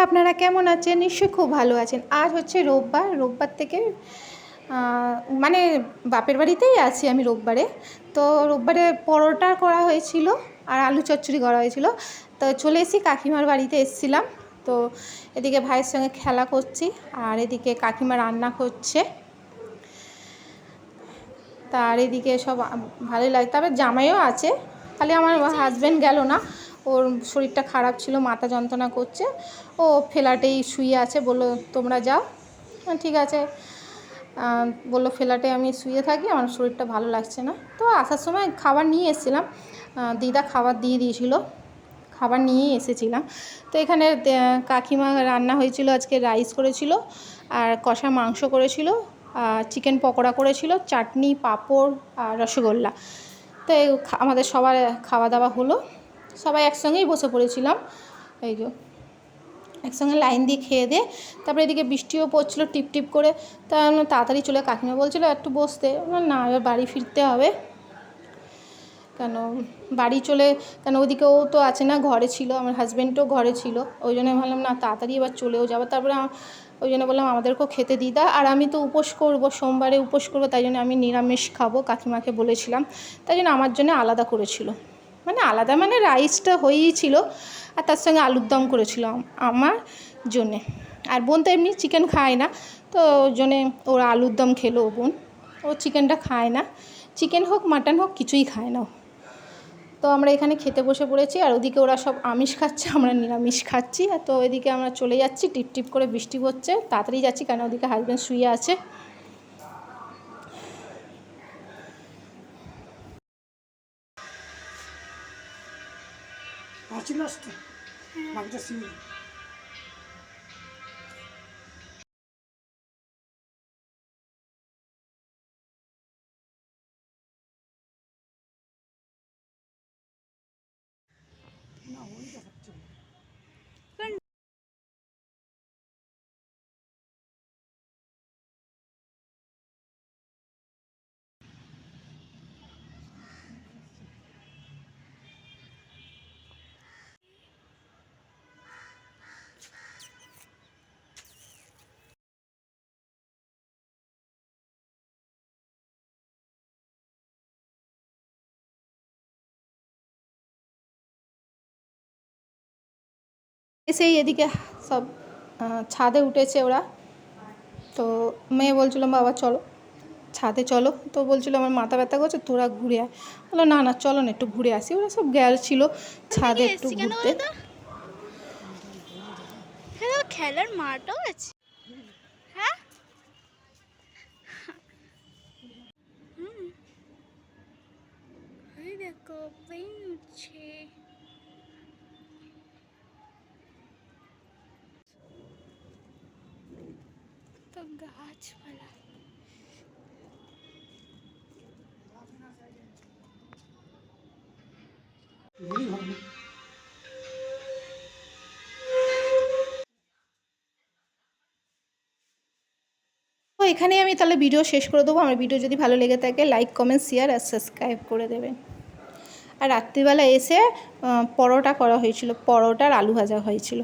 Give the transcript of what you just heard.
আপনারা কেমন আছেন? নিশ্চয়ই খুব ভালো আছেন। আজ হচ্ছে রোববার। রোববার থেকে মানে বাপের বাড়িতেই আছি আমি রোববারে। তো রোববারে পরোটা করা হয়েছিল আর আলু চচ্চড়ি করা হয়েছিল। তো চলে এসেছি, কাকিমার বাড়িতে এসেছিলাম। তো এদিকে ভাইয়ের সঙ্গে খেলা করছি আর এদিকে কাকিমা রান্না করছে। তার এদিকে সব ভালোই লাগে। তবে জামাইও আছে, খালি আমার হাজব্যান্ড গেল না, ওর শরীরটা খারাপ ছিল, মাথা যন্ত্রণা করছে, ও ফ্ল্যাটেই শুয়ে আছে। বললো তোমরা যাও, ঠিক আছে বললো ফ্ল্যাটে আমি শুয়ে থাকি, আমার শরীরটা ভালো লাগছে না। তো আসার সময় খাবার নিয়ে এসেছিলাম, দিদা খাবার দিয়ে দিয়েছিল, খাবার নিয়েই এসেছিলাম। তো এখানে কাকিমা রান্না হয়েছিল, আজকে রাইস করেছিল আর কষা মাংস করেছিল, চিকেন পকোড়া করেছিল, চাটনি, পাঁপড় আর রসগোল্লা। তো আমাদের সবার খাওয়া দাওয়া হলো, সবাই একসঙ্গেই বসে পড়েছিলাম। এই যে একসঙ্গে লাইন দিয়ে খেয়ে দিয়ে তারপরে এদিকে বৃষ্টিও পড়ছিলো টিপ টিপ করে। তা তাড়াতাড়ি চলে, কাকিমা বলছিলো একটু বসতে, না এবার বাড়ি ফিরতে হবে। কেন বাড়ি চলে, কেন ওদিকেও তো আছে না, ঘরে ছিল, আমার হাজব্যান্ডও ঘরে ছিল, ওই জন্য ভাবলাম না তাড়াতাড়ি এবার চলেও যাবো। তারপরে ওই জন্য বললাম আমাদেরকেও খেতে দিদা, আর আমি তো উপোস করবো, সোমবারে উপোস করবো, তাই জন্য আমি নিরামিষ খাবো, কাকিমাকে বলেছিলাম, তাই জন্য আমার জন্য আলাদা করেছিল। মানে আলাদা মানে রাইসটা হয়েই ছিল আর তার সঙ্গে আলুর দম করেছিল আমার জন্যে। আর বোন তো এমনি চিকেন খায় না, তো ওর জন্যে ওরা আলুর দম খেলো। ও বোন ও চিকেনটা খায় না, চিকেন হোক মাটন হোক কিছুই খায় না। তো আমরা এখানে খেতে বসে পড়েছি আর ওদিকে ওরা সব আমিষ খাচ্ছে, আমরা নিরামিষ খাচ্ছি। তো এদিকে আমরা চলে যাচ্ছি, টিপ টিপ করে বৃষ্টি পড়ছে, তাড়াতাড়ি যাচ্ছি কারণ ওদিকে হাজব্যান্ড শুয়ে আছে। সেই এদিকে সব ছাদে উঠেছে ওরা। তো মেয়ে বলছিল বাবা চলো ছাদে চলো, তো বলছিল আমার মাথা ব্যথা করছে, তোরা ঘুরে আয়। বললো না না চলো না একটু ঘুরে আসি। ওরা সব ছিল ছাদে একটু ঘুরতে। খেলার মাঠও আছে, হ্যাঁ দেখো প্লেন উঠছে। তো গাছপালা তো এখানেই আমি তাহলে ভিডিও শেষ করে দেবো। আমার ভিডিও যদি ভালো লেগে থাকে লাইক কমেন্ট শেয়ার আর সাবস্ক্রাইব করে দেবেন। আর রাত্রিবেলা এসে পরোটা করা হয়েছিল, পরোটা আর আলু ভাজা হয়েছিল।